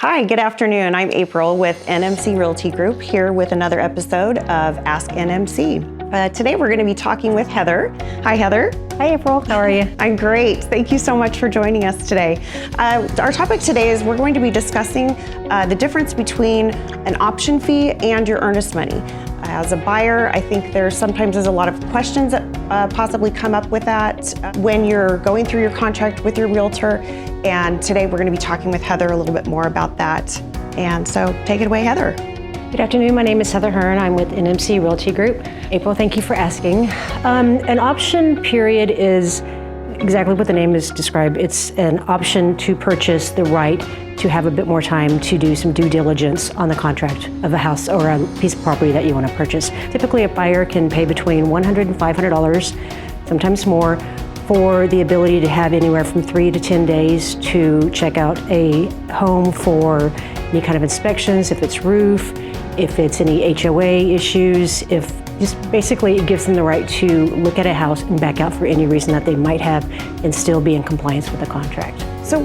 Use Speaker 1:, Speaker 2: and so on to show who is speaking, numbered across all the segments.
Speaker 1: Hi, good afternoon. I'm April with NMC Realty Group here with another episode of Ask NMC. Today we're going to be talking with Heather. Hi, Heather.
Speaker 2: Hi, April. How are you?
Speaker 1: I'm great. Thank you so much for joining us today. Our topic today is we're going to be discussing the difference between an option fee and your earnest money. As a buyer, I think there's a lot of questions that possibly come up with that when you're going through your contract with your realtor. And today we're going to be talking with Heather a little bit more about that. And so take it away, Heather.
Speaker 2: Good afternoon. My name is Heather Hearn. I'm with NMC Realty Group. April, thank you for asking. An option period is exactly what the name is described. It's an option to purchase the right to have a bit more time to do some due diligence on the contract of a house or a piece of property that you want to purchase. Typically, a buyer can pay between $100 and $500, sometimes more, for the ability to have anywhere from 3 to 10 days to check out a home for any kind of inspections, if it's roof, if it's any HOA issues, if just basically it gives them the right to look at a house and back out for any reason that they might have and still be in compliance with the contract.
Speaker 1: So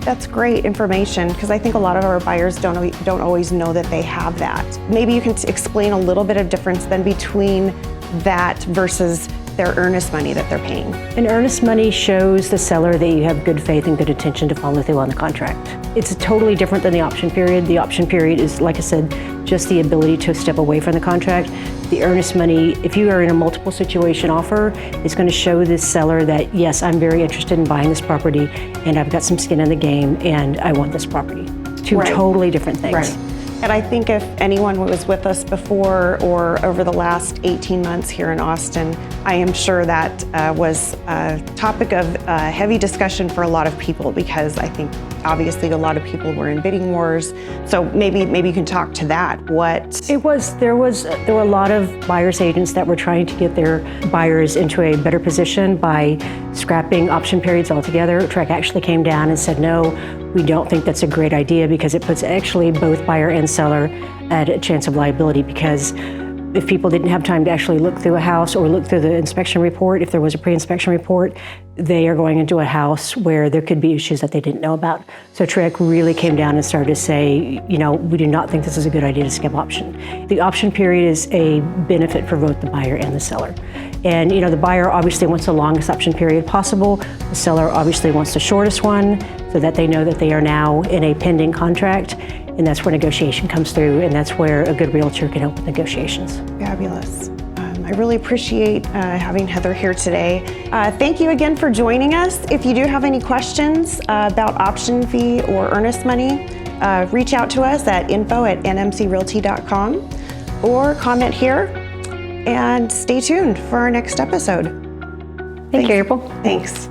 Speaker 1: that's great information, because I think a lot of our buyers don't always know that they have that. Maybe you can explain a little bit of difference then between that versus their earnest money that they're paying.
Speaker 2: An earnest money shows the seller that you have good faith and good intention to follow through on the contract. It's totally different than the option period. The option period is, like I said, just the ability to step away from the contract. The earnest money, if you are in a multiple situation offer, is going to show this seller that, yes, I'm very interested in buying this property and I've got some skin in the game and I want this property. Two totally different things.
Speaker 1: Right. And I think if anyone was with us before or over the last 18 months here in Austin, I am sure that was a topic of heavy discussion for a lot of people, because I think obviously a lot of people were in bidding wars. So maybe you can talk to that. There
Speaker 2: were a lot of buyers agents that were trying to get their buyers into a better position by scrapping option periods altogether. TREC actually came down and said, no, we don't think that's a great idea, because it puts actually both buyer and seller at a chance of liability, because if people didn't have time to actually look through a house or look through the inspection report, if there was a pre-inspection report, they are going into a house where there could be issues that they didn't know about. So TREC really came down and started to say, we do not think this is a good idea to skip option. The option period is a benefit for both the buyer and the seller. And the buyer obviously wants the longest option period possible. The seller obviously wants the shortest one, so that they know that they are now in a pending contract. And that's where negotiation comes through, and that's where a good realtor can help with negotiations.
Speaker 1: Fabulous. I really appreciate having Heather here today. Thank you again for joining us. If you do have any questions about option fee or earnest money, reach out to us at info@nmcrealty.com or comment here, and stay tuned for our next episode.
Speaker 2: Thank you, April.
Speaker 1: Thanks.